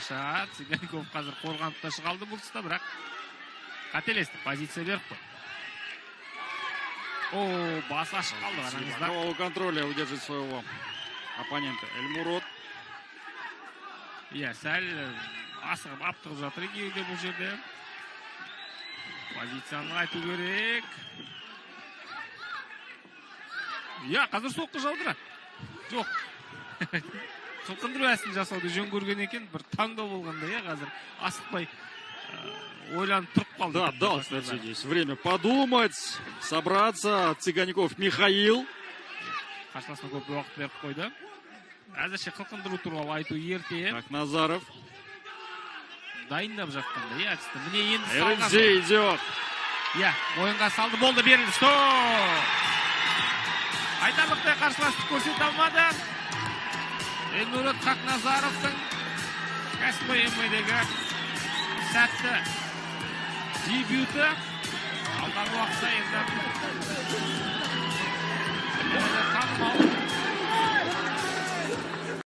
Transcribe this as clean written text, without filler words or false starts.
тамаша. Циганков қазір қорғанып та шығалды бұл тұста, бірақ қателесті. Позиция беріп қой. О, басы ашық қалды, қараңыздар. Нового контроля удержит своего оппонента. Эльмурод. Иә, сәл асығып аптығып жатыр екеуі бұл жерде. Позицияны айту керек. Иә, қазір соққы жаудыра. Жоқ. Қылқындыру әсін жасауды жөн көрген екен, бір таңдау болғанда, иә, қазір асықпай ойланып тұрып қалды. Да, дал, кстати, здесь время подумать, собраться. Цыганьков Михаил. Қарсыласына көп уақыт беріп қойды. Әзірше қылқындыру туралы айту ерте. Акназаров. Дайындап жатқанда, иә, әдісті. Міне енді салған. РНЗ идет. Иә, ойынға салды, болды, берілді. Стоп! Айтарлықтай қарсыласты көрсете алмады. Эльмурод Хақназаровтың кәсіпқой ММА-дегі сәтті дебюті. Алдағы уақытта енді